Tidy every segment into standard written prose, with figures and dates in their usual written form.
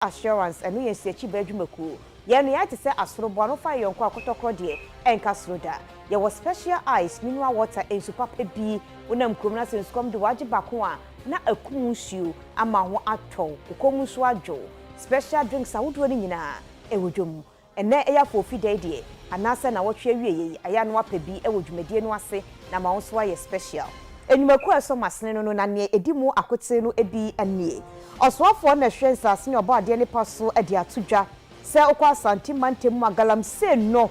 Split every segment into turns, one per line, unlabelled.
assurance enu ye se chi badwumaku ye no ya te se asorobo no fa yonko akotokro de enka soroda ye was special ice mineral water ensu papa bi wonam krom na senskom de waje bako a na akumunsuo ama ho atwo ukomunsuo adwo special drinks awodo ni nyina ewodwom ene eya fofi de anase na wotwe wieye aya no apa bi ewodwumadie no ase na ma wonso aye special enyumaku eso masene no na ne edimu akote no ebi anie oswafo na hwensa ase ne obade ne paso ade atodwa se okwa santi mantem magalam se no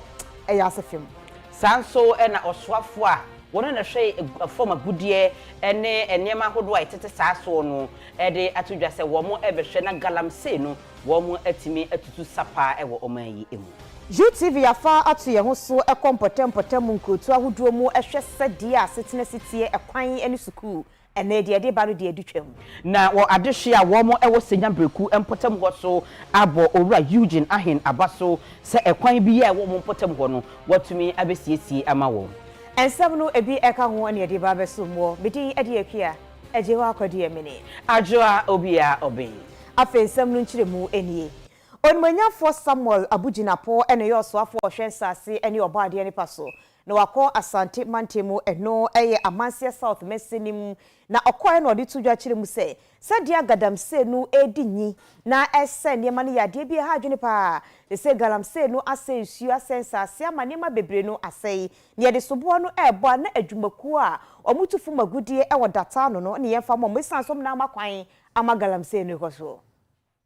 eya asefem
sanso na oswafo a wono na hwe form agudie ene enema hodo a etete saaso no de atodwa se wo mo ebehwe na galam se no wo mo atimi atutu sapa ewo oman yi emu
UTV afa atu ye ho so ekompotem nkotu ahodo mu ehwe sede a setene sitie ekwan ene suku ene de ba no de adutwam
na wo adehwe a wo mo ewo senya breku empotem ho so abo owura Eugene Ahen abaso se ekwan bi ye wo mo empotem ho no watumi abesiesie ama wo
ensem no ebi eka ho ene de ba beso mo bidi ade akua ejewa akwade emene
ajoa obia oben
afa ensem no nchiremu enie Onmanyafo Samuel Abujinapo ene yosoafo hwensase ene obade ne paso na wako Asante Mantemu eno eye Amansia South Mesinim na okoye na odi tudwa kiremu se sadia gadamse no edinyi na ese niema ne yade bi ha adwene pa se galamse no ase nsuo asensase ama niema bebre no asei ne de sobo no ebo na adwumaku a omutufu magudie ewo data no ne yemfa mo mesansom na amakwan ama galamse no koso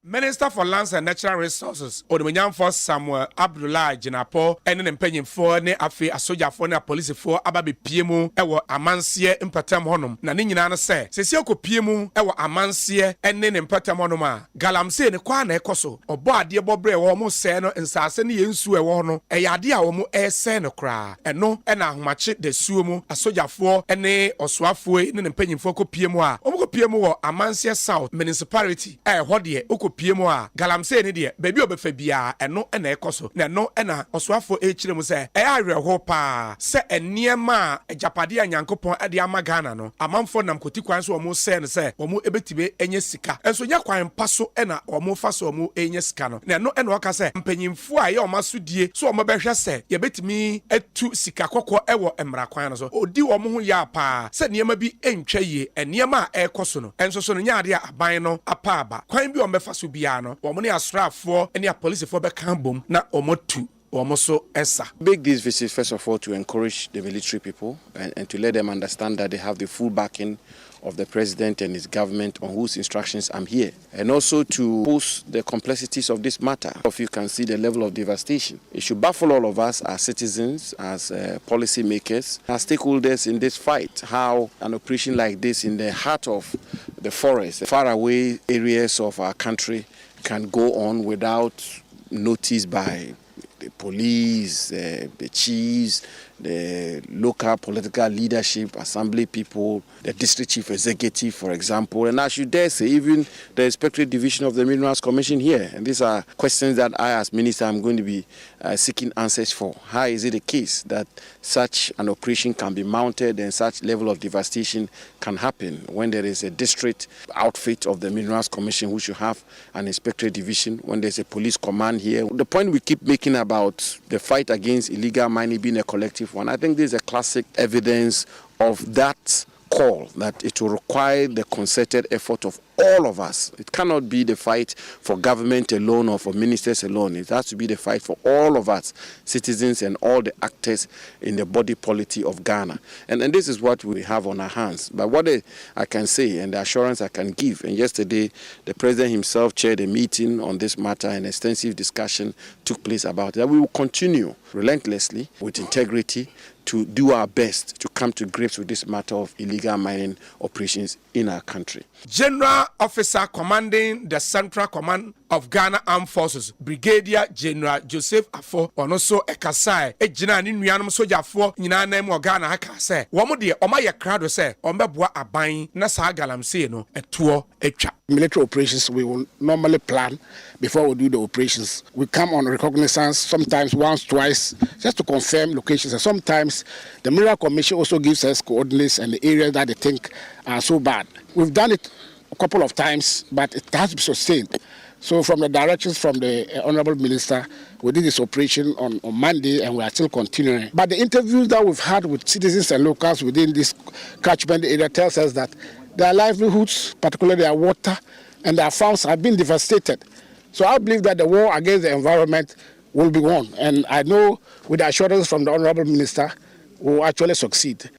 Minister for Lands and Natural Resources, Onimanyamfo Samuel Abdullah Jinapo, ene mpanyimfo ne afi asojafo ne apolisifo ababe piemu ewo amansie mpatam honom na ne nyina no se sesi okopiemu ewo amansie ene ne mpatam honom a galamse ne kwa na ekoso obo ade bobre wo mo se no nsase ne yensu ewo no eyade a wo mo ese no kra eno ena ahomache de suo mu asojafo ene osoafo ne mpanyimfo kopiemu a wo kopiemu wo Amansie South Municipality hode piemu a galamse ne de baby obefa bia eno na ekoso na eno na osoafo ekiremu se ayreho pa se eniema ajapade anyankopon ade ama Ghana no amanfo nam koti kwan so omo se ne se omo ebetibe enye sika enso nya kwan paso na omo fa so omo enye sika no na eno oka se mpanyimfo a ye omasodie so omo behwe se ye betimi atu sika kokko ewo emra kwan no so odi omo ho ya pa se niema bi entwa ye eniema ekoso no enso so no nya ade aban no apa aba kwan bi omefa so biano womone asrafo ene a police be kambom na omotu womoso esa.
Make this visit first of all to encourage the military people and to let them understand that they have the full backing of the president and his government on whose instructions I'm here, and also to pose the complexities of this matter. If you can see the level of devastation, it should baffle all of us as citizens, as policy makers, as stakeholders in this fight, how an operation like this in the heart of the forest, far away areas of our country can go on without notice by the police, the chiefs, the local political leadership, assembly people, the district chief executive, for example, and I should dare say even the Inspectorate Division of the Minerals Commission here. And these are questions that I, as Minister, am going to be seeking answers for. How is it the case that such an operation can be mounted and such level of devastation can happen when there is a district outfit of the Minerals Commission who should have an Inspectorate Division, when there's a police command here? The point we keep making about the fight against illegal mining being a collective one, I think this is a classic evidence of that call, that it will require the concerted effort of all of us. It cannot be the fight for government alone or for ministers alone. It has to be the fight for all of us, citizens and all the actors in the body politic of Ghana. And this is what we have on our hands. But what I can say and the assurance I can give, and yesterday the president himself chaired a meeting on this matter and extensive discussion took place about it, that we will continue relentlessly with integrity to do our best to come to grips with this matter of illegal mining operations in our country.
General Officer commanding the Central Command of Ghana Armed Forces, Brigadier General Joseph Afo, onoso ekasai ejina ni nuanom sojafo nyina na mu Ghana aka se womo de omaye krado se ombeboa aban na sa galamse no eto etwa.
Military operations we will normally plan before we do the operations. We come on reconnaissance sometimes once, twice, just to confirm locations. And sometimes the Mineral Commission also gives us coordinates and the areas that they think are so bad. We've done it a couple of times, but it has to be sustained. So from the directions from the Honorable Minister, we did this operation on Monday and we are still continuing. But the interviews that we've had with citizens and locals within this catchment area tells us that their livelihoods, particularly their water and their farms, have been devastated. So I believe that the war against the environment will be won. And I know with the assurance from the Honorable Minister, we will actually succeed.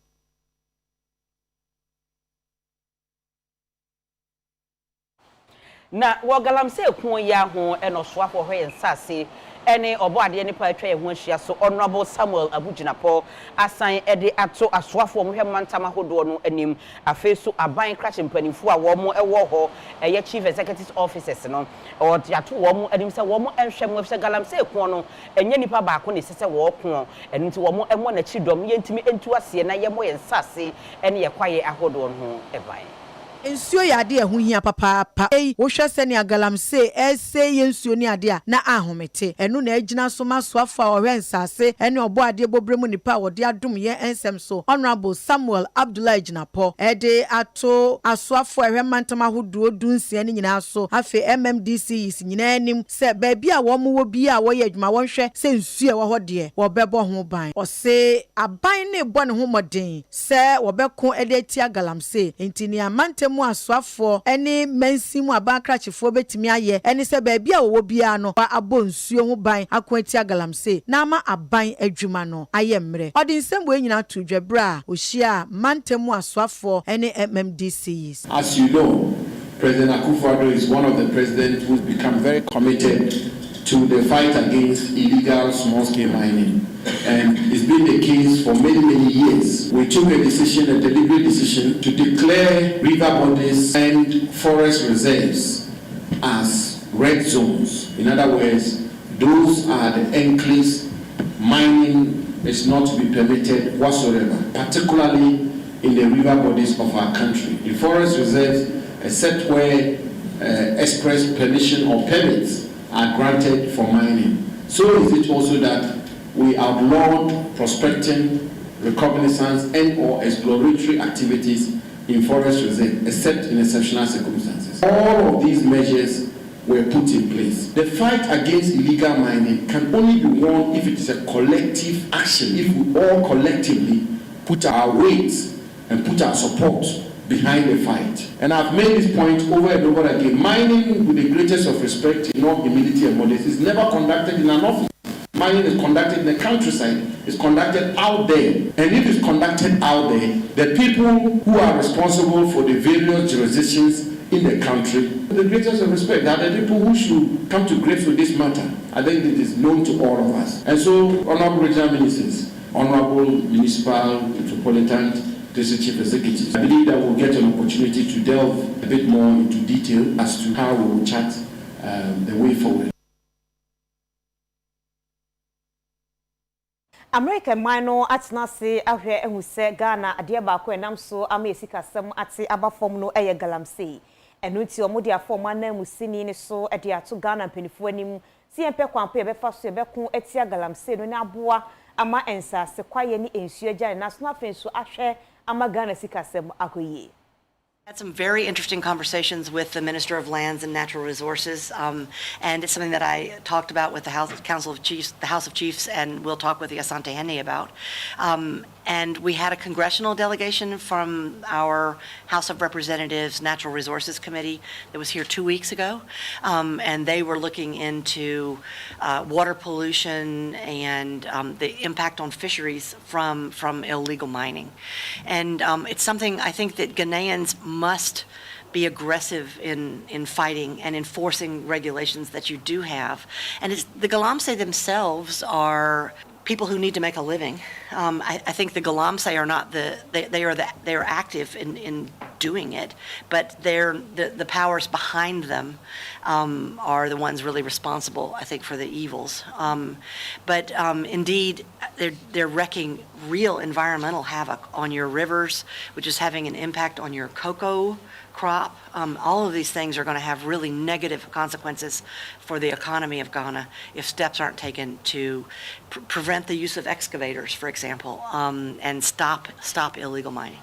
Na wogalamse kun ya ho eno so afo hwe nsase ene oboade ne pa atwa ye ho ahia so Honorable Samuel Abujinapo asan ede ato asoafo mo hwe mantama hodo no anim afeso aban crash mpanimfu a wo mo ewo ho eye chief executive officers no o de ato wo mo anim se wo mo enhwe mo afse galamse kun no enye nipa ba ko ne sese wo kun eno nti wo mo emo na chidom ye ntimi entu ase na ye mo ye nsase ene ye kwaye ahodo no ho eban
Ensuo ya ade ehu hia papa wo hwe sene agalamse ese ye nsuo ni ade a na ahomete enu na agina so masoafa ohwe nsase ene obo ade bobremu nipa wode adom ye ensem so Honorable Samuel Abdullah Jinapo ede ato asoafo ehwe mantama hoduo dunsia ni nyina so afi MMDC is nyina anim se baabi a wo mo wo bi a wo ye adwuma won hwe se nsuo wo ho de wo bebo ho ban o se aban ne bo ne ho moden se wo beko ede ti agalamse enti ni amante mu asoafo ene mansimu abakrachefo betimi aye ene se baabi a wo bia no ba abonsuo ho ban akwati agalamse na ama aban adwuma no aye mre odi nsembo enyina to dwebra ohia mantemu asoafo ene MMDCs.
As you know, President Akufo-Addo is one of the presidents who's become very committed to the fight against illegal small-scale mining. And it's been the case for many, many years. We took a deliberate decision, to declare river bodies and forest reserves as red zones. In other words, those are the enclaves. Mining is not to be permitted whatsoever, particularly in the river bodies of our country. The forest reserves, except where express permission or permits are granted for mining. So is it also that we outlawed prospecting, reconnaissance, and or exploratory activities in forest reserve, except in exceptional circumstances. All of these measures were put in place. The fight against illegal mining can only be won if it is a collective action, if we all collectively put our weight and put our support behind the fight. And I've made this point over and over again. Mining, with the greatest of respect, in all humility and modesty, is never conducted in an office. Mining is conducted in the countryside. It's conducted out there. And if it's conducted out there, the people who are responsible for the various jurisdictions in the country, with the greatest of respect, are the people who should come to grips with this matter. I think it is known to all of us. And so, Honorable Regional Ministers, Honorable Municipal, Metropolitan, District Chief Executives, I believe that we'll get an opportunity to delve a bit more into detail as to how we will chart the way forward.
American mino atna se ahwe ehu se Ghana ade ba ko enam so amesika sam ate abafom no eye galamse enu ti omo dia form anam sini ni so ade ato Ghana mpenifu anim si empe kwampo ye befa so ye bekun etia galamse no ni aboa ama ensa se kwaye ni ensu agya na so afen so ahwe ama Ghana sika sam akoye.
Had some very interesting conversations with the Minister of Lands and Natural Resources, and it's something that I talked about with the House of Chiefs, and we'll talk with the Asante Hene about. And we had a congressional delegation from our House of Representatives Natural Resources Committee that was here 2 weeks ago, and they were looking into water pollution and the impact on fisheries from illegal mining. And it's something I think that Ghanaians must be aggressive in fighting and enforcing regulations that you do have. And the Galamsey themselves are people who need to make a living. I think the Galamsey are not they are active in doing it, but the powers behind them are the ones really responsible, I think, for the evils. But indeed, they're wreaking real environmental havoc on your rivers, which is having an impact on your cocoa crop. All of these things are going to have really negative consequences for the economy of Ghana if steps aren't taken to prevent the use of excavators, for example, and stop illegal mining.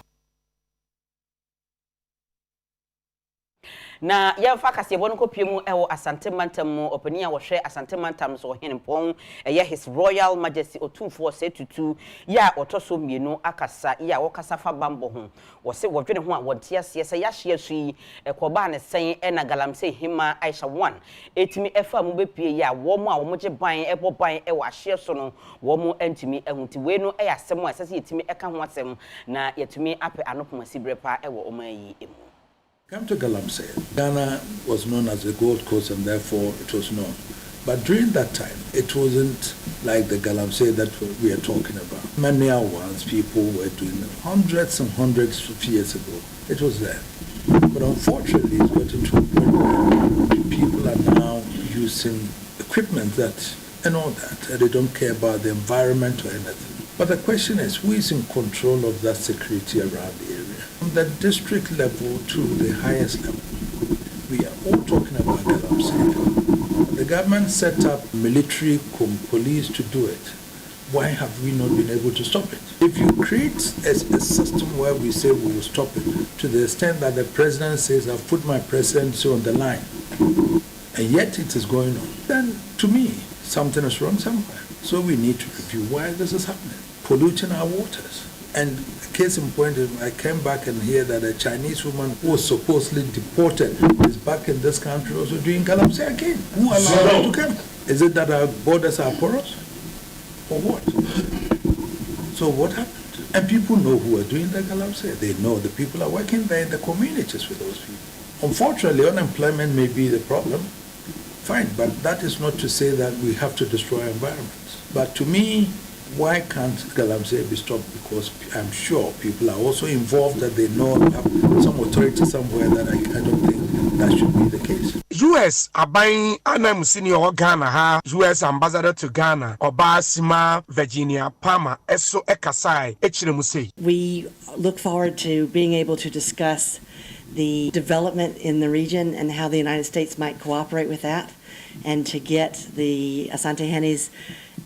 na yɛmfa kaseɛbɔ no kɔpie mu ɛwɔ Asante Mantam mu opani a wɔhwɛ Asante Mantam so henempɔn ɛyɛ His Royal Majesty Otumfoɔ Setutu ya ɔtɔso mienu akasa ya wɔkasa fa bambo ho wɔse wɔdwene ho a wɔnte aseɛ sɛ yɛahye asu yi ɛkɔba ne sɛn ɛna galamsey hima Aisha 1 etimi ɛfa mu bepie ya wɔn a wɔgye ban ɛbɔ ban ɛwɔ ahye so no wɔn antimi ɛhuti we no ɛyɛ asɛm a ɛsɛ sɛ yɛtimi ɛka ho asɛm na yɛtumi apɛ anopoma sibre pa ɛwɔ ɔman yi emu.
Come to Galamsey. Ghana was known as the Gold Coast and therefore it was known. But during that time, it wasn't like the Galamsey that we are talking about. Many hours people were doing it hundreds and hundreds of years ago. It was there. But unfortunately, it's gotten to a point where people are now using equipment and all that, and they don't care about the environment or anything. But the question is, who is in control of that security around the area? From the district level to the highest level, we are all talking about Galamsey. The government set up military police to do it. Why have we not been able to stop it? If you create a system where we say we will stop it, to the extent that the president says, I've put my presidency on the line, and yet it is going on, then to me, something is wrong somewhere. So we need to review why this is happening, polluting our waters. And case in point, I came back and hear that a Chinese woman who was supposedly deported is back in this country also doing Galamsey again. Who allowed her to come? Is it that our borders are porous? Or what? So what happened? And people know who are doing the Galamsey. They know the people are working there in the communities with those people. Unfortunately, unemployment may be the problem. Fine, but that is not to say that we have to destroy environments. But to me, why can't Galamsey be stopped? Because I'm sure people are also involved, that they know have some authority somewhere that I don't think that should be the case.
US aban anam senior Ghana ha US ambassador to Ghana Obasima Virginia Palmer eso ekasai echiremu sei.
We look forward to being able to discuss the development in the region and how the United States might cooperate with that, and to get the Asante Henne's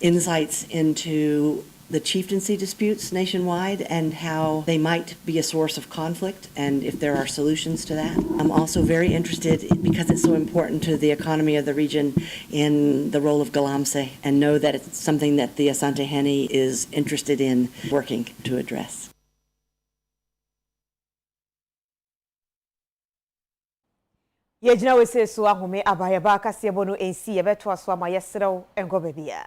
insights into the chieftaincy disputes nationwide and how they might be a source of conflict and if there are solutions to that. I'm also very interested, because it's so important to the economy of the region, in the role of Galamsey, and know that it's something that the Asante Henne is interested in working to address.
Yejina we se so ahome abayaba kasebo no ensi yebeto aso ama yesrew engo bebia.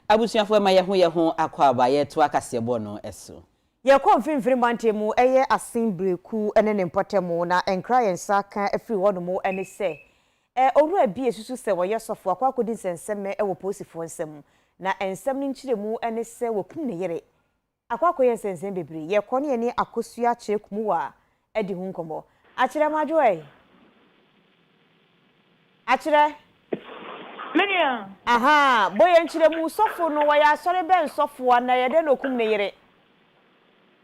abusuafo ma ye ho akwa aba ye to akasebo no eso
ye ko mfimfiri mantemu eye assembly ene ne mpotemu na enkra yensa ka afiri wono mu ene se oru abi esusu se wo yesofo akwa kodi nsenseme wo posifo nsem na ensem ni nchiremu ene se wo kum ne yere akwa koye nsensem bebiri ye ko ne akosua chirekumu wa edi hu nkomo achire majoe achire
Menia.
Aha, boye nchiremu sofo no wa ya sore ben sofo na ye de no kum ne yere.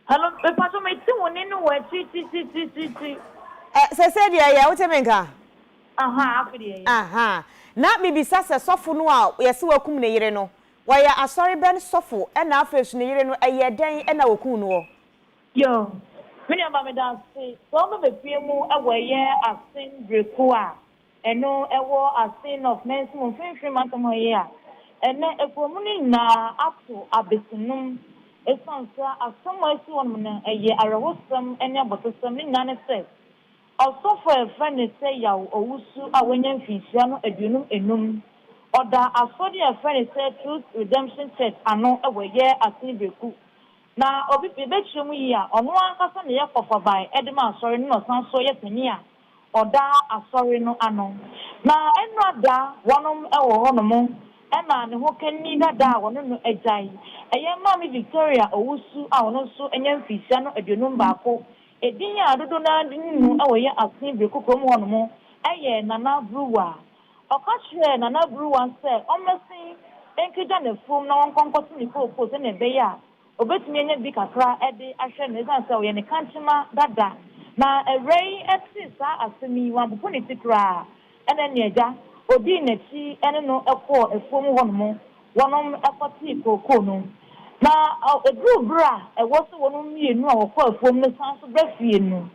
Hello, me paso me ti woni no wa ti.
Se dia ya wotemenka.
Aha, afidi ya.
Aha. Na bibisa se sofo no a ye se wakum ne yere no. Wa ya asore ben sofo e na afesu ne yere no eye den e na wakum no.
Yo. Menia ba me da se. So me be pie mu awoye asin breku a. Eno ewo asin of men's mo finfin matomo ye a. Ene efomuni na ato abesunum. Esansa asomwa esi won na eye arehosam ene abotosam ni nane se. Osofo efene se ya owusu awanya mfisia no aduonum enum. Oda asodi efene se Truth Redemption Church ano ewoye asin beku. Na obi bebechemu yi a ono ankasa ne yekofa bai edema asori no sanso ye pani a oda asori no ano. Na enu ada wonom ewo honomo ena ne ho kanni dada wono no ejai eye mami Victoria owusu a wono so enya mfisia no aduonum baako edin ya dodo na dinu awoye asin beku krom honomo eye Nana Brewer okachre Nana Brewer se omesi enkija ne fom na won konkoto ni popo se ne beya obetumi enya bi kakra ede ahwe ne sanse oye ne kanchima dada na erei etisa asemi wan bupo ne tikra ene ne eja odi na chi ene no ekọ efom honomo wonom ekoti koko no na edru bra ewo so wonom mienu a wokọ efom no sanso brafie no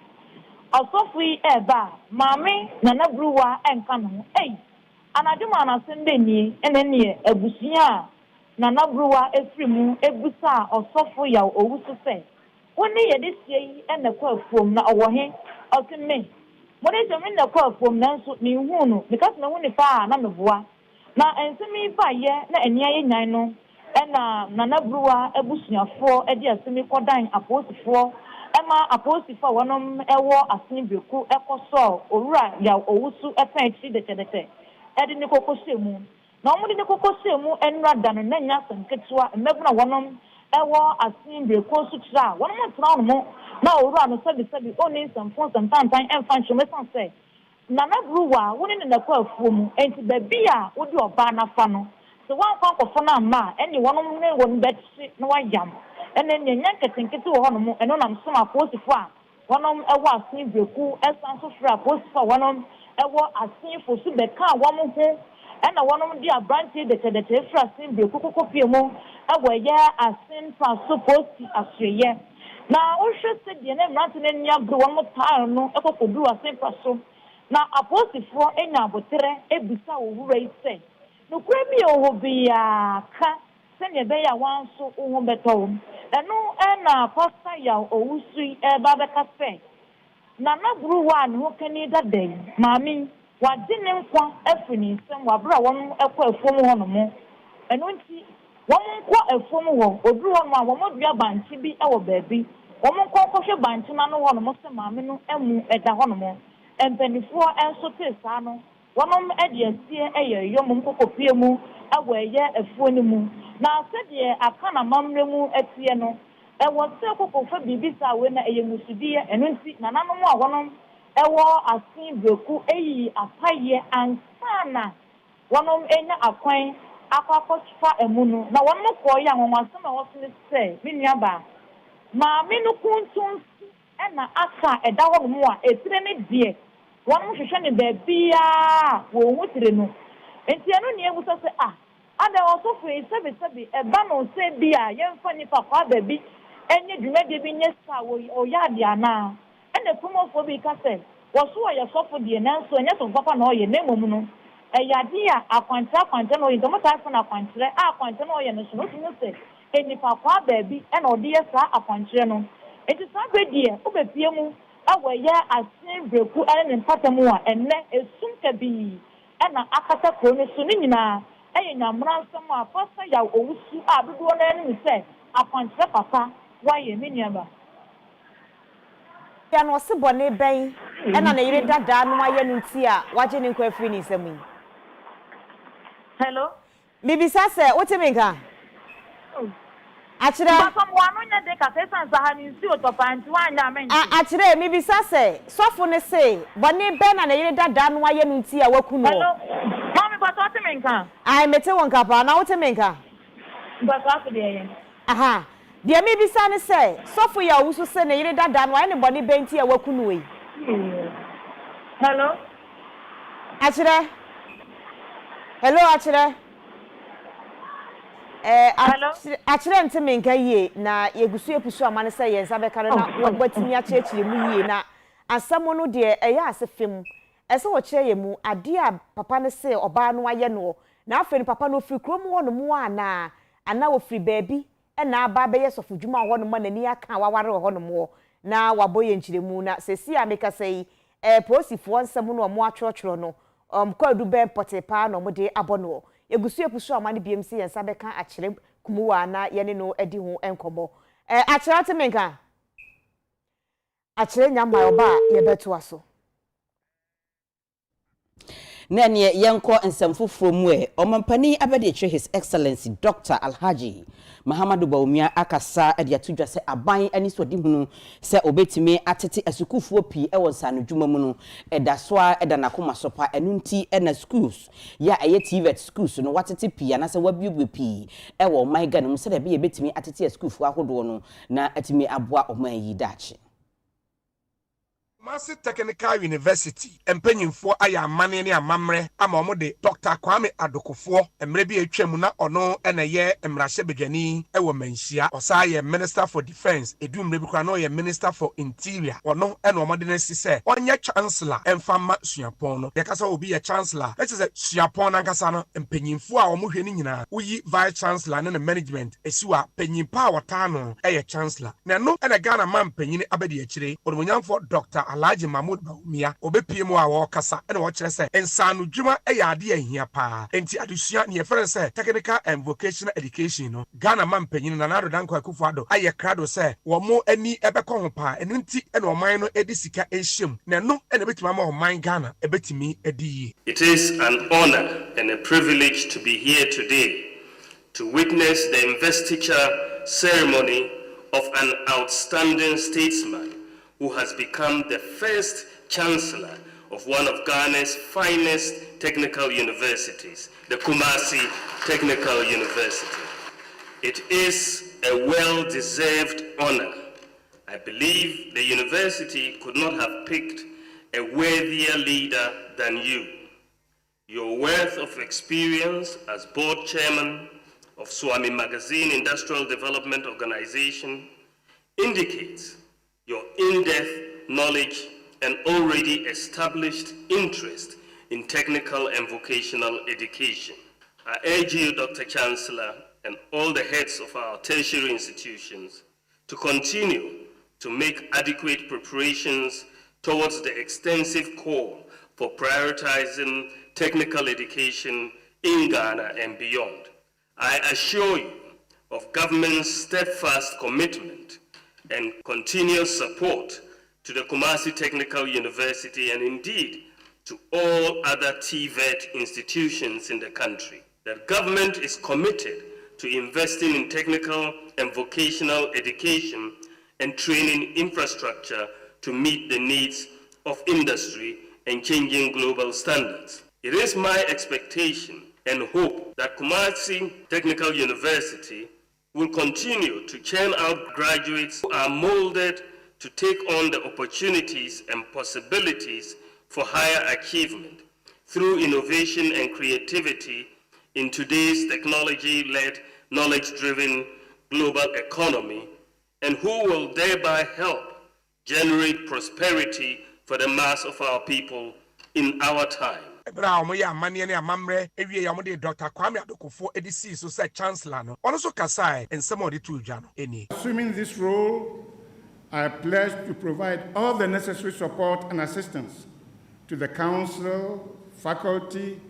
asofui eba mame Nana Brewer enka no anaduma na sende ni ene ne abusia Nana Brewer efrimu ebusa osofo ya owusu se woni ye de sie ene kọ efom na owohe otime mode je me na kọ efom na nso ni hu no because na woni pa na meboa na ensemi pa ye na eni aye nyan no ena Nana Brewer ebusuafo ede asemi kodan aposifo ema aposifo wonom ewo asin beku ekoso owura ya owusu epan chi de ede ni kokosemu na omo de kokosemu enra dano na nya sanketua mebuna wonom ewo asin beku so tra wonom tra no na owura no sabi oni samfon santantan emfa nchomesan se Nana Brewer woni ne nakọ afuom enti baby a wodi oba na fa no so wan kwa nkofo na ma eni wonom ne won betsi na wayam ene nya nketenkete wo honom eno nam so aposifo a wonom ewo asin beku esan so fra aposifo wonom ewo asin fo su beka wom ho ena wonom di abranche de fra asin beku kokopie mu ewo ye asin fa so posti asuyeye na wo hwe se de ne mrante ne nya bro wom taa no ekokodu asin fa so na aposifo enya abotere ebisa owura ise no kura bi ohobia ka se ne be ya wanso oho beto eno na pastor ya owusu eba beka se Nana Brewer no kani dadai mami wadi ne nkwa afini nsem wabra won ekọ efom honomo eno nti won nkọ efom ho oduru won a won modua banchi bi ewo baabi won nkọ kọhwe banchi na no honomo se mami no emu eda honomo empenifo enso tesa no wonom ede asie eye yom kokopie mu awo eye afuo ni mu na sede aka na mamre mu atie no ewo se kokofa bibisa we na eye musudie eno nti nananom a wonom ewo asin beku eyi apaye ansana wonom enya akwan akwakofa emunu na wonom ko ya nwanwasem a wosene se miniaba ma minu kuntun ena aka eda wonom a etire ne die wonom hwehwe ne baabia wo hutire no enti eno ne ebusa se ada osofo sebi eba no se bia yemfa nipa kwa baabi enye dwumade bi nye sa wo oyade ana ene kumofo bi ka se woso ya sofo die nanso enye so papa na oye nemom no eyade a akwanta no yinto mota afo na akwantre akwanta no oye no so no se enipa kwa baabi ena ode ye sa akwantre no enti sa bedie obepie mu awo ya asin breku ene mpatamu a enne esum kabi ena akata ko ne so ni nyina nyamra nsɛm a pasa ya owusu a dodoɔ na anim sɛ akwankyerɛ papa wayɛ me nuaba
ya no se bɔne bɛn ɛna na yire dada no ayɛ no nti a wagye ne nkwa afiri ne nsɛm yi.
Hello?
Bibisa sɛ wote me nka? Akyerɛ.
Papa mo ano nya de ka sɛ san sa ha ni nsi otopanti wanya men.
Akyerɛ bibisa sɛ sɔfo ne se bɔne bɛn na yire dada no ayɛ no nti a waku no.
Hello? Mami papa wote me nka?
Ai mete won ka pa na wote me nka?
Papa afi de yen.
Aha. Deɛ mebisa ne sɛ sɔfo ya wusu sɛ ne yire dada no ayɛ ne bɔne bɛn nti a waku no yi.
Hello?
Akyerɛ. Hello akyerɛ. Akyerɛ nte me nka yie na yegusu epusu amane sɛ yensa bɛka no na wɔbatimi akyerɛkyerɛ mu yie na asɛm no deɛ ɛyɛ asefem ɛsɛ wɔkyerɛ yɛ mu ade a papa ne sɛ ɔbaa no ayɛ no na afei no papa no ofiri krom hɔ no mu ana ofiri baabi ɛna aba bɛyɛ sɔfo dwuma hɔ no ma nani aka waware hɔ no mo na wabɔyɛ nkyerɛmu na sɛsi a meka sɛ yi polisifoɔ nsɛm no ɔmo atwerɛtwerɛ no kwadu bɛn pɔte paa na ɔmo de abɔ no egusu epusu amane biem si yensa bɛka akyerɛ kumuwa na yene no edi ho enkomo akyerɛ temenka akyerɛ nyama oba ye beto aso
na ne yenko nsɛmfoforo mu ɔmampani abɛde kyerɛ his excellency Dr. Alhaji Mahamadu Bawumia akasa de atudwa sɛ aban ani so di hunu sɛ obetimi atete asukufuo pii ɛwɔ nsano dwuma mu no ɛda so a ɛda nakoma sopa ɛnu nti ɛna schools ya ɛyɛ TVET schools no watete pii anasɛ wabiobio pii ɛwɔ ɔman Ghana mu sɛ da bi ebetimi atete asukufuo ahodoɔ no na atimi aboa ɔman yi daakye.
Kumasi Technical University empanyimfo aya amane ne amamre ama omo de Dr. Kwame Adokofo emre bi atwam na ono ena ye emrahye bedwani ewo manhia osa ye Minister for Defense edumre bi kwa no ye Minister for Interior ono ena omo de nasi se onye chancellor emfama suapon no yakasa obi ye chancellor let say suapon na nkasa no empanyimfo a omo hwe ni nyina uyi vice chancellor ne management esiwa panyimpa awota no eye chancellor na no ena Ghana man panyini abedi akire odumonyamfo Dr. Alhaji Mahmoud Bawumia obepiem a wo kasa ene wo kyerɛ sɛ nsanu dwuma ɛyɛ ade ahia paa enti adusua ne yɛfrɛ sɛ technical and vocational education no Ghana man panyin na Nado Dankwa Akufo-Addo ayɛ krado sɛ wo mo ani ɛbɛkɔ ho paa ene nti ene ɔman no edi sika ɛhyem na no ene betuma ma ɔman Ghana ɛbetimi edi yie.
It is an honor and a privilege to be here today to witness the investiture ceremony of an outstanding statesman who has become the first chancellor of one of Ghana's finest technical universities, the Kumasi Technical University. It is a well-deserved honor. I believe the university could not have picked a worthier leader than you. Your wealth of experience as board chairman of Swami Magazine Industrial Development Organization indicates your in-depth knowledge and already established interest in technical and vocational education. I urge you, Dr. Chancellor, and all the heads of our tertiary institutions to continue to make adequate preparations towards the extensive call for prioritizing technical education in Ghana and beyond. I assure you of government's steadfast commitment and continuous support to the Kumasi Technical University and indeed to all other TVET institutions in the country. The government is committed to investing in technical and vocational education and training infrastructure to meet the needs of industry and changing global standards. It is my expectation and hope that Kumasi Technical University will continue to churn out graduates who are molded to take on the opportunities and possibilities for higher achievement through innovation and creativity in today's technology-led, knowledge-driven global economy, and who will thereby help generate prosperity for the mass of our people in our time.
Abraham ya amane ne amamre ewie ya de Dr. Kwame Adokofo edisi so say chancellor no ono so kasai ensem odi tu dwa no eni.
Assuming this role, I pledge to provide all the necessary support and assistance to the council, faculty,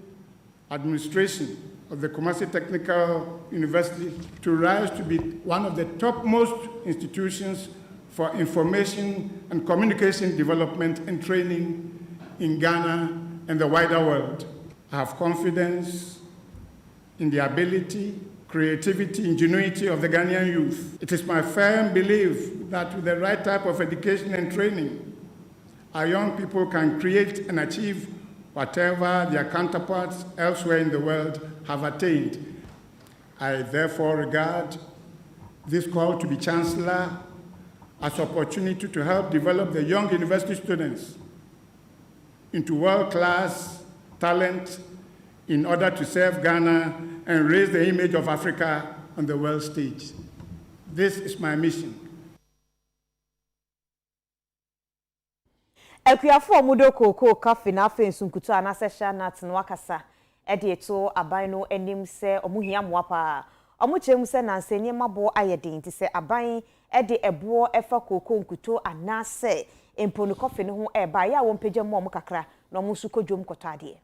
administration, of the Kumasi Technical University to rise to be one of the topmost institutions for information and communication development and training in Ghana and the wider world. I have confidence in the ability, creativity, ingenuity of the Ghanaian youth. It is my firm belief that with the right type of education and training, our young people can create and achieve whatever their counterparts elsewhere in the world have attained. I therefore regard this call to be Chancellor as an opportunity to help develop the young university students into world-class talent in order to serve Ghana and raise the image of Africa on the world stage. This is my mission.
Ekuafo mudo koko kafe na afa nsunkutu anasesha nat no akasa ede eto aban no enim se omuhia moapa omuchem se nansenie mabo ayedin ti se aban ede ebo efa koko nkuto anase emponu kafe no ho eba ya wo mpege mo kakra na omusu kodwom kotade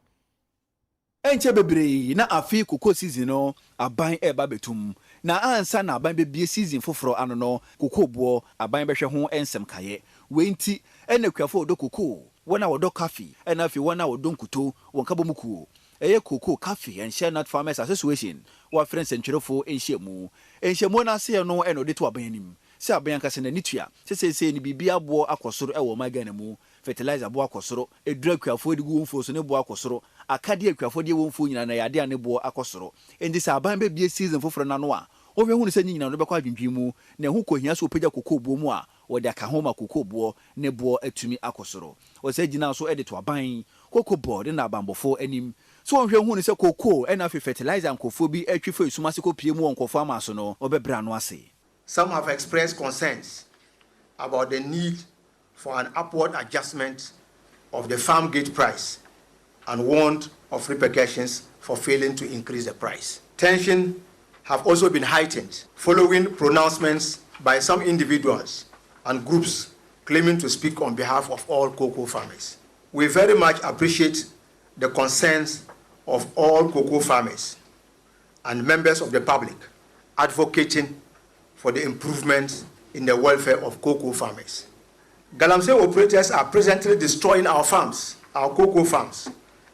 enche bebre na afi koko season no aban eba betum na ansa na aban bebie season foforo ano no koko bo aban behwe ho ensem kaye wenti ene kwafo odo koko wona wodo coffee ena afi wona wodo nkuto wonka bomuku eye koko coffee and share not farmers association wa friends entwerefo enhyemu na se no eno de to aban anim se aban kase na nitua se ni bibia bo akosoro ewo magana mu fertilizer bo akosoro edura kwafo de gu mfo so ne bo akosoro akade kwafo de wo mfo nyina na yade ane bo akosoro endi se aban be bie season foforo na no a owe hu ne se nyina no be kwa adwindwimu na hu kohia so pagya koko bo mu a wode aka homa koko bo ne bo atumi akosoro o se gina so edit aban koko board na abambofo anim so onhwe hu ne se koko ena fe fertilizer nkofo bi atwifo esuma se kopie mu nkofo amaso no obebra no ase.
Some have expressed concerns about the need for an upward adjustment of the farm gate price and warned of repercussions for failing to increase the price. Tension have also been heightened following pronouncements by some individuals and groups claiming to speak on behalf of all cocoa farmers. We very much appreciate the concerns of all cocoa farmers and members of the public advocating for the improvement in the welfare of cocoa farmers. Galamsey operators are presently destroying our farms, our cocoa farms,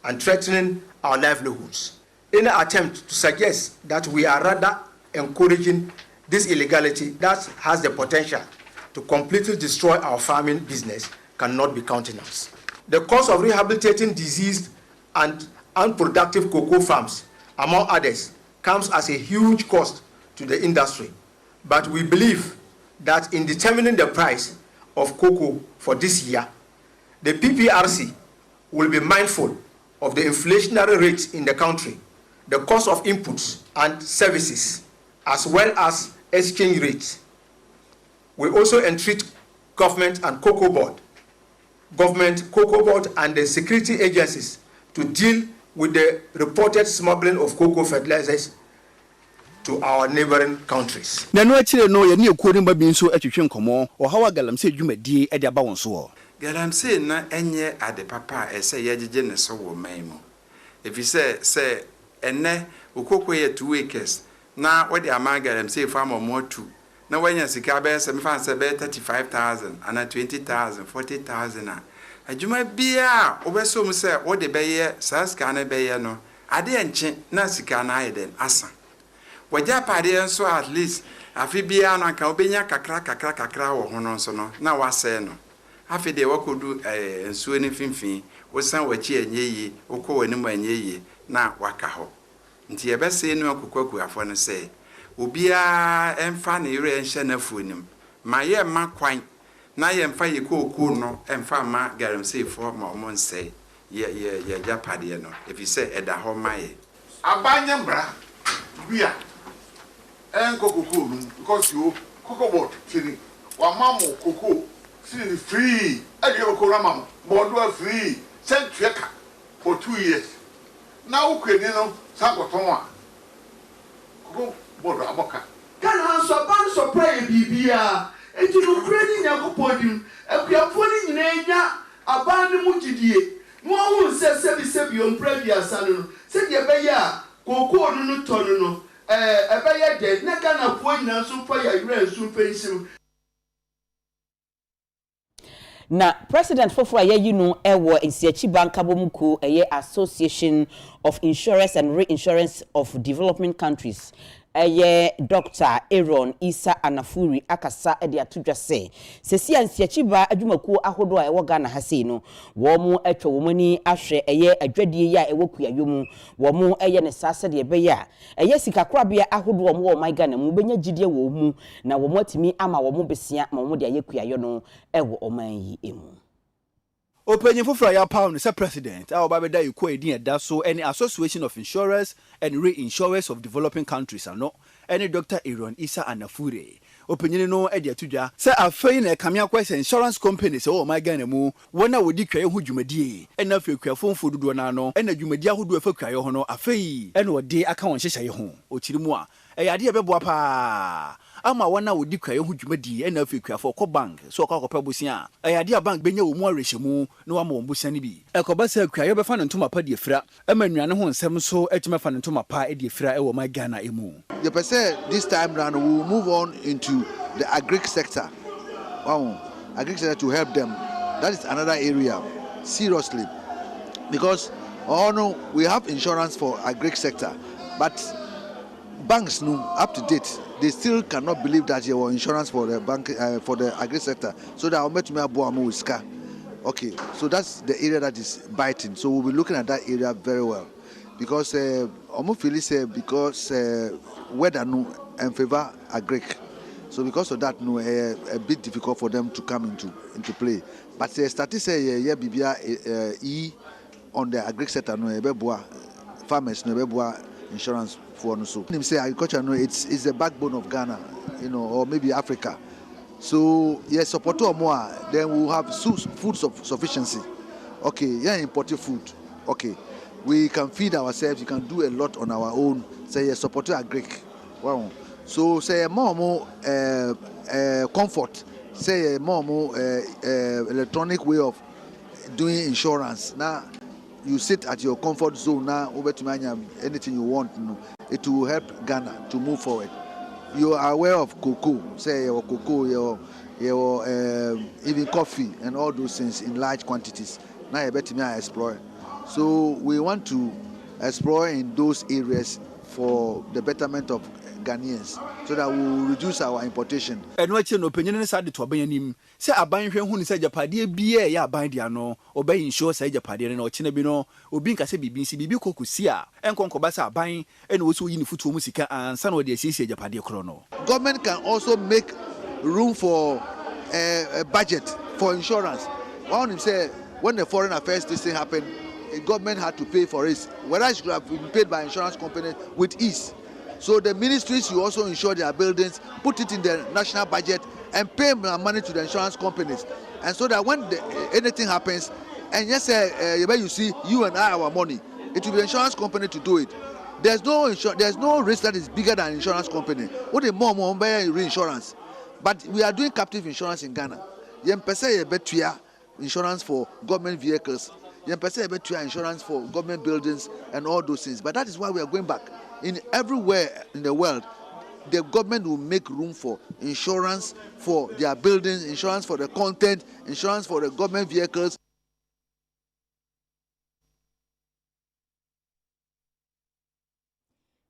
and threatening our livelihoods. In an attempt to suggest that we are rather encouraging this illegality that has the potential to completely destroy our farming business cannot be countenanced. The cost of rehabilitating diseased and unproductive cocoa farms, among others, comes as a huge cost to the industry. But we believe that in determining the price of cocoa for this year, the PPRC will be mindful of the inflationary rates in the country, the cost of inputs and services, as well as exchange rates. We also entreat government and cocoa board, and the security agencies to deal with the reported smuggling of cocoa fertilizers to our neighboring countries.
Na no akire no ye ne ekori mba bi nso atwetwe nkomo o hawa Galamsey dwumadie e de aba won so.
Galamsey na enye ade papa ese yegege ne so wo man mu. If you say enne okoko ye 2 acres na wode ama Galamsey farm mo 2 na wanya sika be se me fan se be 35,000 ana 20,000 40,000 adwuma bia obeso mu se wode be ye saska na be ye no ade enche na sika na ayeden asa wajja pade so at least afi bia no aka obenya kakra wo ho no so no na wase no afi de wakodu ensuo ne finfin wosan wachi enyeyi wokọ wani mu enyeyi na waka ho nti ebese no akokwaku afọ no se obia emfa na ire enhye na fuonim ma ye ma kwan na ye mfa ye koku no emfa ma Galamsey fo ma omo nse ye japade no if you say eda ho maye
abanya mbra bia cocoa because you cocoa board sini wa mamu cocoa sini free and you cocoa mamu board free sent cheka for 2 years now kwani no sakoton a cocoa board aboka
kan hanso ban so pray bibia enti no kredi nyakopodim akuafo ni nyina nya aban ne mugidie no hu se sebi ompra bia sanu se de be ya cocoa no tono no ɛbɛyɛ dead na Ghana po nyina so fa ya yire nso pensim.
Na President Fofo Ayeyi no ewo Nsiachi Banka Bomuku Association of Insurance and Reinsurance of Developing Countries Dr. Aaron Isa Anafuri akasa de atudwa se sesi Nsiachi ba adwumakuo ahodo a ewo Ghana ha sei no wo mu atwa wo mani ahwe adwadie ya ewo kuayomu wo mu ne sase de be ya sikakrabia ahodo wo mu my Ghana mu benya gidie wo mu na wo mu atimi ama wo mu besia ma wo mu de kuayo no ewo oman yi emu.
Openye foforo ya pound se president a obabeda iko edin eda so any Association of Insurers and Reinsurers of Developing Countries ano any Dr. Aaron Isa Anafure openye no e de atudwa se afei na kamia kwese insurance companies o my Ghana mu wona wodi kwaye ho dwumadie e na afekwafo mfododo na no e na dwumadie ahodo afekwaye ho no afei e na odi aka won hyehye ho okirimu a e yade beboa pa ama wona wodi kwaye ho dwumadie e na afekwafo ko bank so akwakopa bosia e yade bank benya wo mu arehemu no wa mo bosia ni bi e ko ba se kwaye be fa no ntoma pa de afira e ma nnuane ho nsem so etime fa no ntoma pa e de afira e wo my Ghana emu.
The person this time round we will move on into the agri sector. Wow, agri sector to help them. That is another area, seriously, because we have insurance for agri sector, but banks no up to date. They still cannot believe that you have insurance for the bank for the agri sector. So that I'll make me a boamuska. Okay, so that's the area that is biting. So we'll be looking at that area very well, because because weather no in favor agri. So because of that, no, a bit difficult for them to come into play. But statistics say bibia on the agri sector no ebeboa farmers no ebeboa insurance for no so. Him say agriculture no it's the backbone of Ghana, or maybe Africa. So yes, support more. Then we will have food sufficiency. Okay, imported food. Okay, we can feed ourselves. We can do a lot on our own. Say yes, support agri. Wow. So say more comfort, say more electronic way of doing insurance. Now you sit at your comfort zone now over to manage anything you want. It will help Ghana to move forward. You are aware of cocoa, say your cocoa, your even coffee and all those things in large quantities. Now you better me explore. So we want to explore in those areas for the betterment of Ghanaians, so that we will reduce our importation.
And what you know, opinion is added to Abanim. Say a buying who said Japadia be a bind diano, obey insure say Japadia or Chinabino, or being Casabi, Bibico Cusia, and Concobasa buying, and also in Futu Musica and some of the CC Japadia Chrono.
Government can also make room for a budget for insurance. One him say when the foreign affairs this thing happened, the government had to pay for it, whereas it could have been paid by insurance companies with ease. So the ministries you also insure their buildings, put it in the national budget, and pay money to the insurance companies. And so that when anything happens, and yes, you see you and I our money, it will be the insurance company to do it. There's no risk that is bigger than insurance company. What the more reinsurance, but we are doing captive insurance in Ghana. Insurance for government vehicles. Insurance for government buildings and all those things. But that is why we are going back. In everywhere in the world, the government will make room for insurance for their buildings, insurance for the content, insurance for the government vehicles.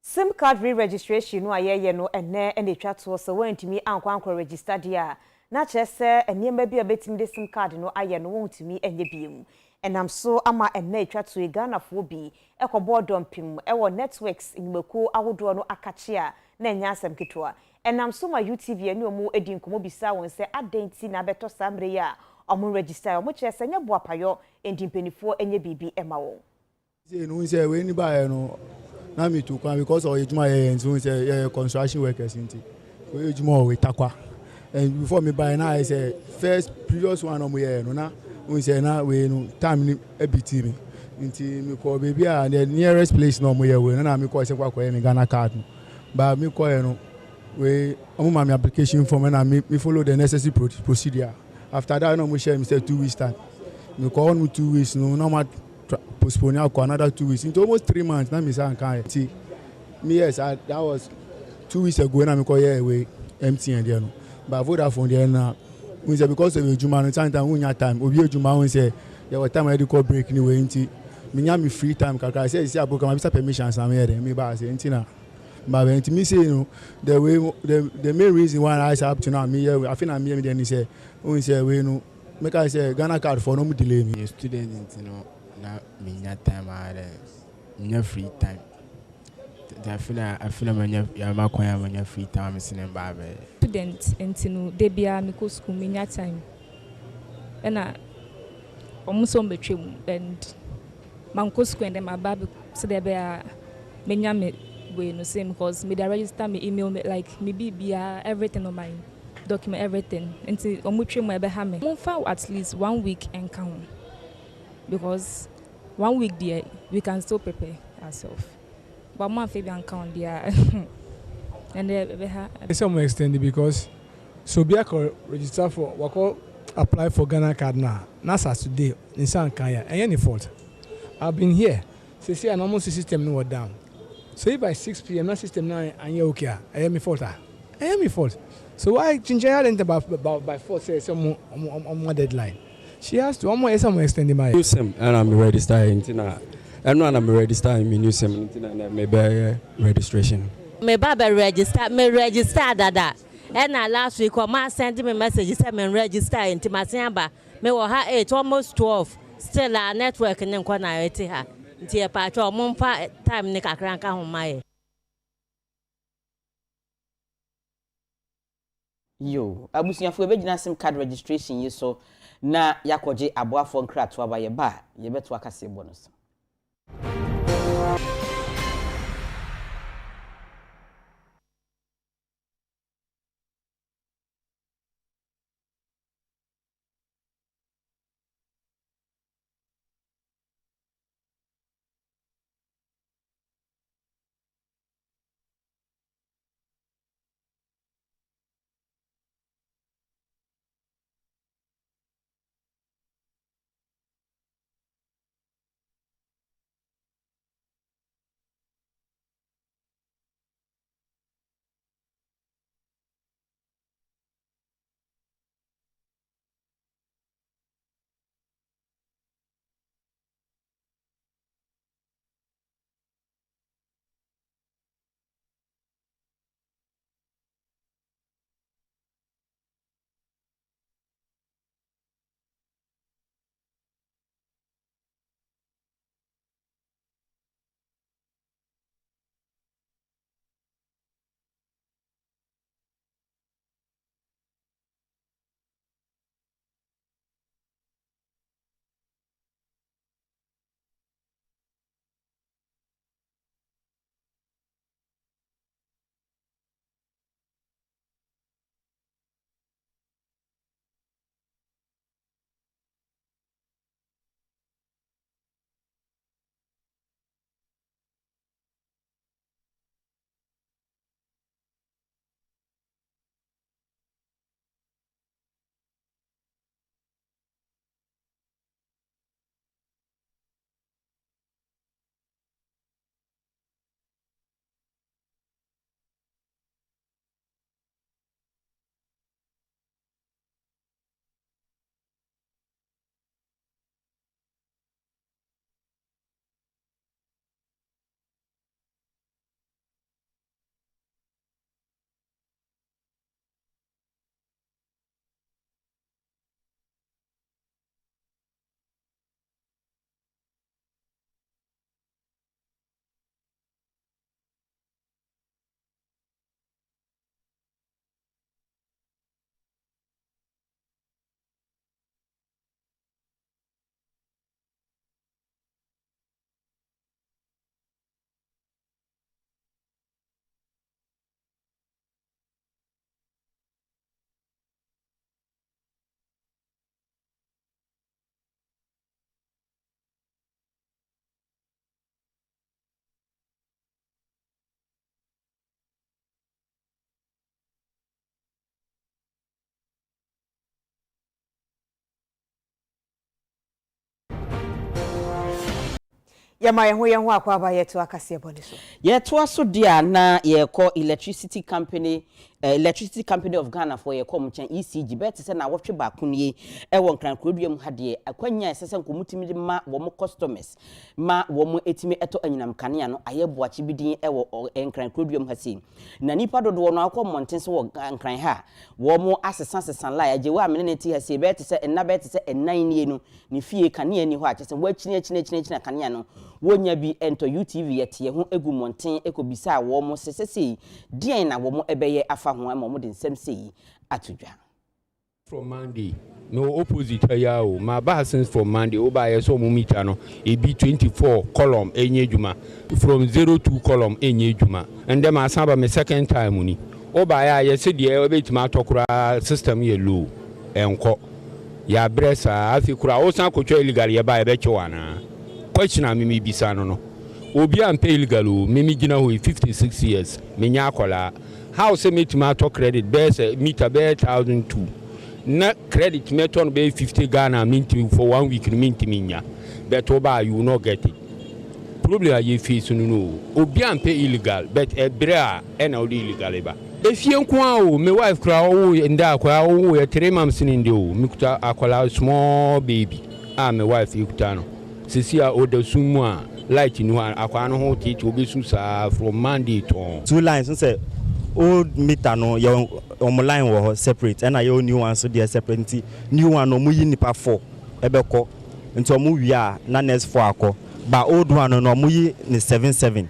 SIM card re-registration no ayeye no ene twa to so wantimi ankwankwa register dia na kyerese enema bi obetimi de SIM card no aye no wantimi enye biem enam so ama ene twa to Ghana fo bi ekobodo mpim ewo networks inimeku ahodo no akachia na enya asem ketwa enam so ma UTV ani omu edi nkomo bisa won se adenti na beto samre ya omu register omu kyerese nya boapayo endimpenifo enye bibi ema wo
say no say we ni ba no na me to come because of ejuma here so say construction workers inti so ejuma we takwa and before me buy now I say first previous one omo here no na we say na we no time ni ebiti me inti me call baby and the nearest place no omo here we na me call say kwa me Ghana card no but me call here no we omo ma me application form and me follow the necessary procedure after that no mo share me say 2 weeks time me call on 2 weeks no ma postpone for another 2 weeks into almost 3 months. Now me say I can't. me yes, that was 2 weeks ago when I call here away MTN there no. But Vodafone there now, we say because of Juma no time we have time. Obi Juma we say there was time I had call break ni we nti. Me nya me free time kakra. I say see aboka ma bisa permission am here me ba say nti na. But when me say you know the way the main reason why I say up to now me here I feel na me then say we say we no make I say Ghana card for no me delay me.
Student you know na me nya time I free time. I feel I'm free time. I'm seeing
student and they be a miko school minya time. And I almost on between and manko school and my baby so they be a minya me way no same because me they register me email me like me be everything on my document everything until omutre mo ebe ha me. Mo fa at least 1 week and count because 1 week there we can still prepare ourselves. But my favorite account there, and they
some extended because so be register for what apply for Ghana card now. NASA today in San Kaya, and any fault. I've been here. See, an almost system no down. So if by 6 p.m.那 system now and you okay, I am my fault. I am my fault. So why ginger about by 4 say some more deadline. She has to one more extend my.
Use them and I'm registering now. And when I'm registering, me use them maybe registration.
Me baba register, me register dada. And last week, my sent me message say me register into my samba. Me will have 8 almost 12. Still a network and then kwana eti ha. Nti e pa cho mumfa time ni kakra nka ho mai.
Yo, abusuafo ebegyina sim card registration yi so na yakoje aboafo nkrato aba ye ba ye beto akase bonus.
Yama yehu akwaba yetu akase bone so.
Yetu aso dia na yeko Electricity Company of Ghana for yeko mchen ECG bet se na wotwe ba kunye ewo nkran krodua ha de akwanya esese nkomutimi ma wo customers ma wo etimi eto anyinam kanea no ayeboachi bidin ewo nkran krodua ha si na nipa dodo no akọ monten se wo nkran ha wo asesa la aje wa amene ti ha si bet se enna bet se ennan nie no ni fie kanea ni ho a chese wo chine kanea no wonya bi ento UTV yete ho egu monten ekobisa wo mo sesese dien na wo mo ebeye afa ho ma mo de nsem sei atudwa
from Monday no opposite ya o ma ba since from Monday o ba ye so mo meter no e bi 24 column enye djuma from 02 column enye djuma and dem asaba me second time ni o ba ya ye se de e betima atokura system ye low enko ya bresa afi kura o san kotwa illegal ye ba ye be chewana question amimi bisa no obi am pay illegal o mimi gina ho 56 years menya akola how say me to credit base meter be 1002 na credit meton be 50 Ghana minti for 1 week minti minya but oba you no get it problem are face no obi am pay illegal but ebra e na odi illegal ba efie nko a o me wife kra o nda akwa o ye 3 months ni ndi o mikuta akola small baby me wife ikuta no sisia o de sumu a light ni akwa no ho titi obesu sa from Monday to
2 lines say old meter no your line wo separate and your new one so they separate new one no mu yi nipa 4 ebeko nti omu wi a na next 4 akọ ba old one no mu yi ni 77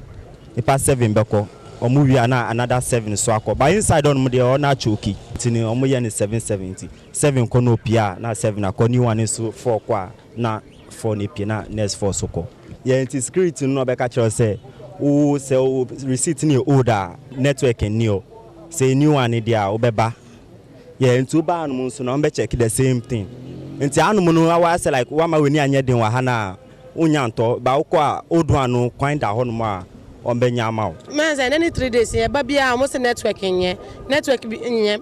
nipa 7 beko omu wi a na another 7 so akọ ba inside on mu de o na choki tini omu ye ni 770 7 ko no pia na 7 akọ new one so 4 kwa na 4 ni pia na next 4 so ko ye nti security no be ka kire say o se receipt ni order network ni o say new one dia obeba ye ntu ba anu so na be check the same thing nti anu no wa say like wa ma weni anye den wa ha na unyanto ba ukọ a odu anu kwan da ho no ma ombenya ama o
menza any 3 days ye ba bia mo se network nye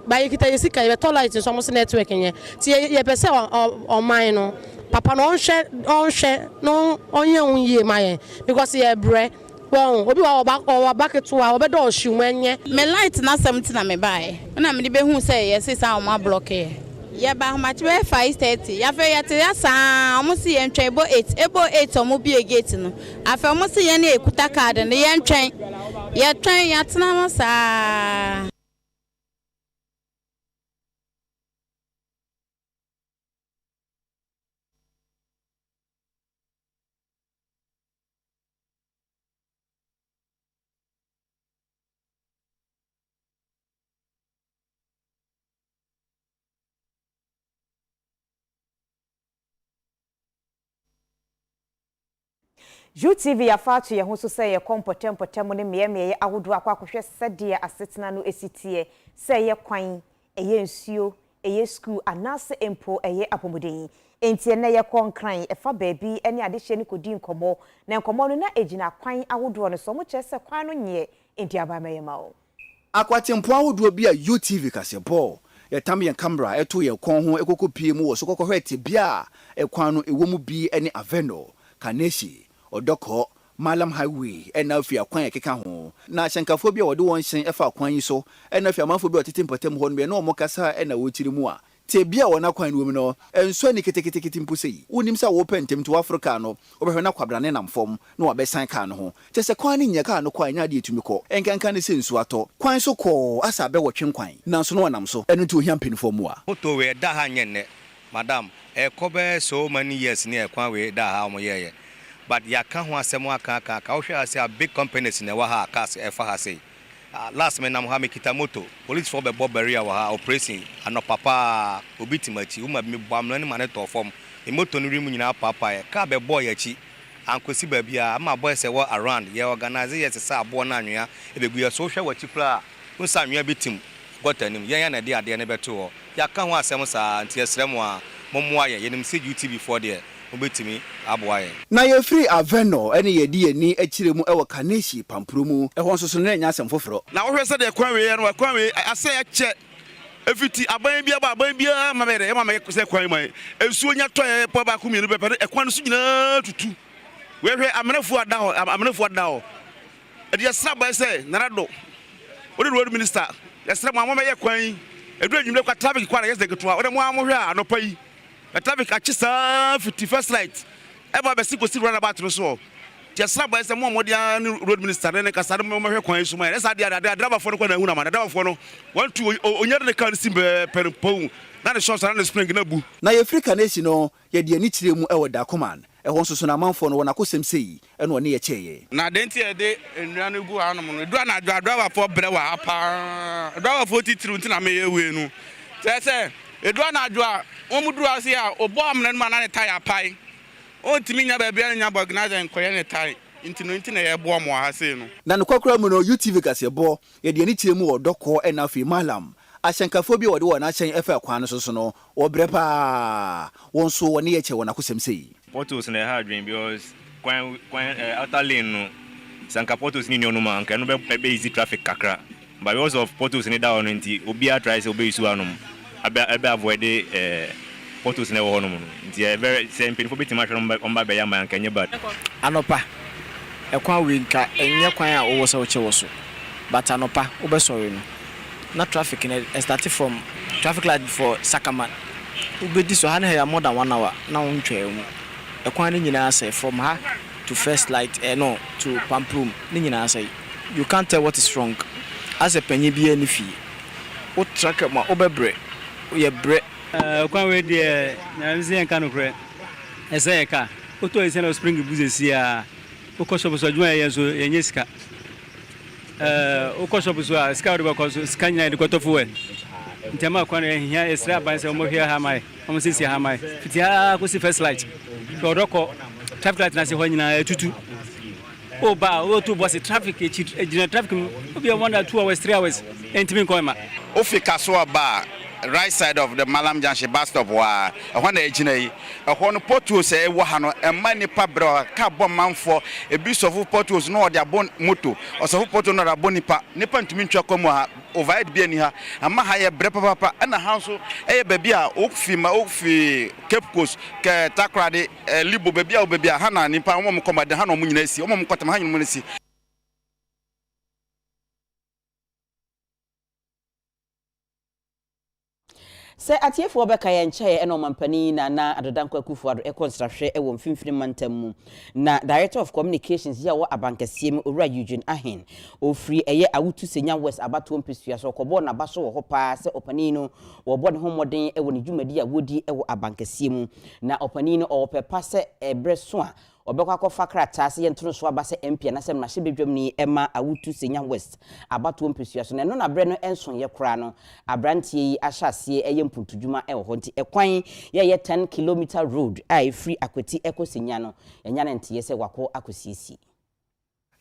ba yikita yesika ye to light so mo se network nye ti ye pese o man no papa no onhwe no onye unye maye because ye bre well obi wa back to wa obedo ohwumenye
me light na 70 na me bae na me be hu say yes say ma block ye ya ba ma twe 530 ya fe ya te ya sa omo si ye ntwen ebo 8 omo bi gate no afa omo si ye na ekuta card ne ye ntwen ya tena ma sa
UTV ya fatu ye ho so se ye kompotem ne meme ye ahodo akwa akohwe sede asetena no esitie se ye kwan eye nsuo eye school anase empo eye apomuden entie na ye konkran efa baabi ene adehye ne kodi nkomo na nkomo no na ejina kwan ahodo no so mo kyese kwan no nye enti abameye mawo
akwatempo ahodo bi a UTV kasebo ye tam ye camera eto ye kon ho ekokopie mu wo so kokохwete bia ekwan no ewomu bi ene Aveno Kaneshi Odoko Malam Highway and now fear kwan keka ho na hyenkafo bia wode won hyen efa kwan yi so and afia manfo bia otetempatem ho no be na omokasa na wochiri mu a te bia wona kwan no mu no enso ni ketekete mpusei wonim sa wo pentem to Africa no obehwe na kwabrane namfom na wabesan ka no ho kyese kwan ni nyaka no kwan nya de etumi ko enkanka ne sensu ato kwan so ko asa be wotwe kwan na so no wanam so eno to ohia mpenfo mu a
moto we da ha nyenne madam kobe so many years ni kwan we da ha mo yeye but ya kan ho asemo aka o hwe ase a big companies na wa ha cars efa ha say last me nam ha me kita moto police for be barrier wa ha operation ano papa obitimachi uma me bam no ni mane to form e moto no rimu nyina papa e ka be boy achi ankosi ba bia ama boy say wa around ye organize yes say abo na anwea e be guya so hwe wachi kra unsa anwea bitim gotanim ye na de ade ne beto ho ya kan ho asemo sa anti esremo a mommoa ye yenim se UTV for there obetimi aboaye
na ye free Aveno ene ye di ani akiremu ewo Kaneshi pampromu ehon soso na nya asem foforo
na wo hwese de kwan we no kwan we ase ya che efiti aban bia ma be de ma me se kwan mai ensuo nya to e po ba ku mi no be pe e kwan so nyina tutu we amenafu ada ho e dey sra boy say narado odi road minister yesra mo amama ye kwan edu adwumle kwa traffic kwa yes de keto odi mo amohwe anopa yi the traffic achisa 51st light eba be si run about no so yesra boy say mo modia road minister ne kasa mo hwe kwan so ma esa dia driver for no kwa na hu na ma driver for no want to onyer de kan simbe perpon na the shots na spring na bu
na ye Africa nation no ye de ani kire mu e wo da command ehon soso na manfo no wona kosem sei eno ne ye cheye
na denti e de enua no gu anom no do na driver for bre wa apa driver for titru nti na me ye we nu se edu na adwo a omuduru ase a obo amna no na ne tire pai on timi nya ba bia nya organizer nkoye ne tire nti na ye bo mo ha sei no
na nkwakura mu no UTV kase bo ye de ani kire mu odoko e na fi malam ashankafo bi wode wona achen efa kwan no so no wo bre pa won so woni ye che wona kosem sei
Portos na hard dream because when outer lane no sanka Portos ni no man can no be easy traffic kakra but because of Portos ni down nti obi a try say obi isu anom abi avoid Portos na wo no nti very simple for bitima hwe on ba be yama nka nye bad
anopa ekwan we nka enye kwan a wo so che wo so but anopa wo be sorry no na traffic started from traffic light before Sakaman ubedi so ha na more than 1 hour na won twa mu ekwan ni nyina say from her to first light no to Pamprum ni nyina say you can't tell what is wrong as a penny bi ani fi o track ma obebre o ye bre
ekwan we de na nzi enka no kre ese eka o to ese no spring buzesi a o ko shop so adwuma ye so yenye sika o ko shop so a sika do ko so sika nyina de ko to fuwe ntema kwan ehia esra ban se o mo hwe ha mai o mo sisi ha mai fitia ko si first light to doko traffic light na se ho nyina tutu o ba o to boss traffic e traffic o be 1 or 2 hours 3 hours entimi ko ma
o fi kaso ba right side of the Malam Junction bus stop wa ehona ejina yi ehon portos e wo ha no emma nipa bra ka bom manfo e bi sofu portos no de abon moto o sofu portos no da bonipa nipa ntumi ntwa komo ha overhead bi ani ha amma ha ye bre papa na ha so e baby a o fi Cape Coast ke takrade libo baby a ha na nipa mo komade ha no mo nyina si mo kotam ha nyina mo si
se atiefo beka ye nche eno mampani na adodankwa kufu ado ekonstrahwe ewo mfimfini mantam na director of communications ya wo abankasiem owura Eugene Ahen ofri eye awutu senya west abato mpesua so kobo na baso wo hopa se opani no wo bone homoden ewo ne dwumadi a wodi ewo abankasiem na opani no opepa se ebreso a obekwa akofa krata se yentono so aba se MP na se na hye bedwam ni ema awutu senya west abato mpesua so na no na bre no enson ye kora no abrantie yi ahyase eye mpuntudwuma e ho nti ekwan ye 10 km road ai free akweti ekosenya no enya na ntie se wako akosiesi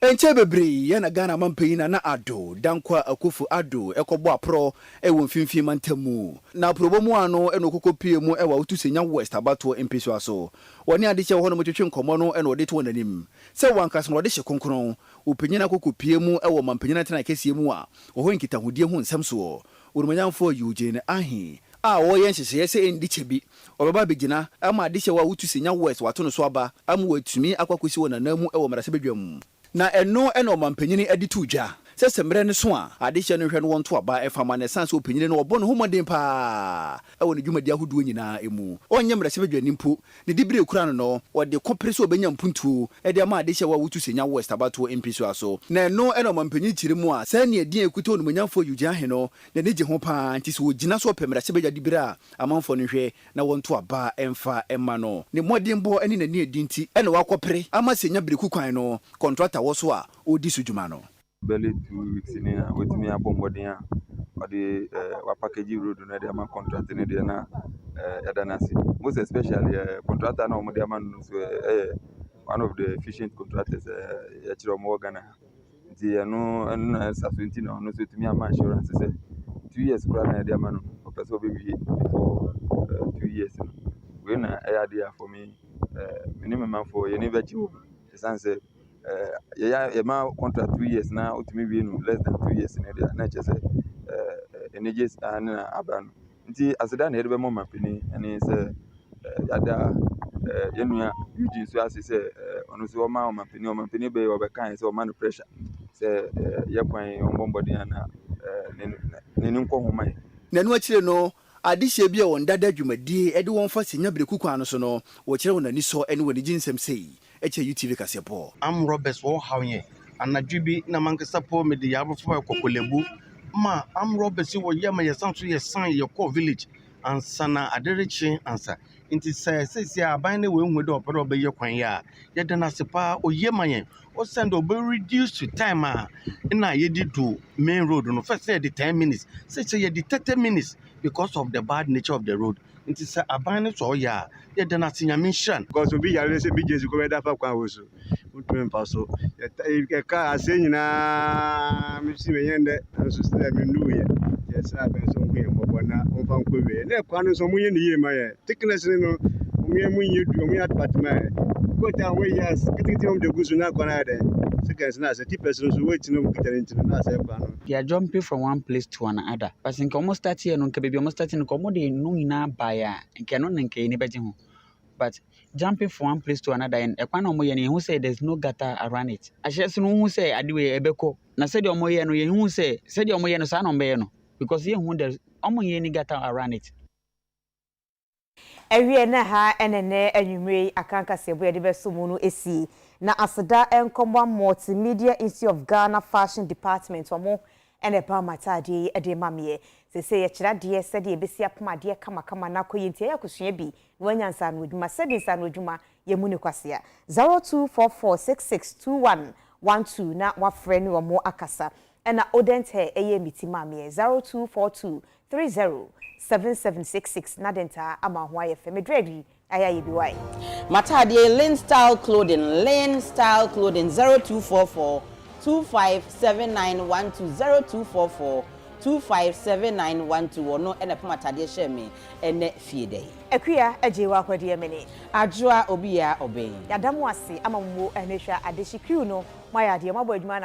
enche bebre ye na Ghana mampanyina na ado dankwa akufu ado ekobo apro ewo mfimfim mantamu na probomu ano eno kokopie mu ewa utusenya west abato mpesua so woni ade che ho no motwetwe nkomo no eno de to nanim se wankas no de hye konkron upanyina kokopie mu ewo mampanyina tena kesie mu a oho nkita hodie hu nsem so urumanyamfo Eugene Ahen a wo yen hye se endi chebi obaba begina ama ade che wa utusenya west wato no so aba amu watumi akwakosi wona namu ewo marase bedwam na eno mampanyini adi tuja se semre ne so a ade hye no hwe no wonto aba efama ne sanse opanyini no obo no homodin pa ewo ne dwumadi ahodo nyina emu onye mra sebedwa nimpo ne dibire kura no ode kopre so obenya mpuntu e de ma ade hye wa wutu senya west abato mpiso aso na eno mampanyini chire mu a se ne edin ekuto onu manyamfo Eugene Ahen no ne neje ho pa nti so ogina so opemra sebedwa dibire a amanfo no hwe na wonto aba emfa emma no ne modin bo eni na ne edinti ene wakopre ama senya bireku kwan no contractor wo so a odi sujuma no
barely 2 weeks in with me a bombarding or the package road no dey man contract in there na edanasi most especially contractor na dey man one of the efficient contractors yachiro mo Ghana the no certainty no so to me am assurance say 2 years kura na dey man no person be for 2 years we na there for me minimum for you never chiwo sense my contract 2 years now to me being less than 2 years in there na just energies and aban nti aseda na edebe mo mapini ani say yada yenua Eugene so ase say ono so ma omampani be obeka say o man pressure say yakwan ombomboden ana ne nko homai
nanu akire no adehye bi a won dada dwumadi e de won fa senya breku kwan no so no wo kire won ani so ene woni ginsem sei eche UTV kasebo
am Roberts wo hawye anadwibi na mankasa po me de yabofo ekokolebu ma am Roberts wo yema yesanso yesan ye ko village ansana aderechi ansa inti say aban ne we hu de opere obeye kwan ya ye de na sepa oyema yen o send obe reduce to time na ye di do main road no first say the 10 minutes say ye di 30 minutes because of the bad nature of the road inti say aban ne so ya ye de na sinyame shan
because obi yare say BJS ko da fa kwan wo so mutum pa so ye ka asenyina mi si menyende so say me nuye sa ben so nwe mo na o fan ko we na kwa no so munye ni ye ma ye thickness no munye du munye apartment ko ta we yes kititi om de gusu na kwa na de seconds na say 10% so wait no kitare ntino na say kwa no
they are jumping from one place to another but in almost 30 years no nke baby almost 30 no de no ina ba ya nke no nke ni beje ho but jumping from one place to another and ekwan no mo ye ne hu say there's no gutter around it ahye no hu say adewe ebeko na say de mo ye no ye hu say de mo ye no sa no mbe ye no because you who there's any gata around it.
Ewie na ha enene anwumre akanka sebo de besomunu esi na aseda enkomwa multimedia Institute of Ghana Fashion Department omo ene pa matade ede mamie sese ye kira de sede e besi apomade kama na koyinti ya kusua bi wanyansa no dwuma sede nsa no dwuma ye muni kwasea 0244662112 na wa friend omo akasa ena odente eye mitima me 0242307766 na denta ama ho ayefe medredi ayaye biwai
matade Lane Style Clothing 0244 257912 257912 ono ena pa matade sheme ene fiedei
akuya ajewa kwade emene
adwoa obi ya obey
yadamu ase ama mmo enehwa adeshi crew no mayade mabo adwuma na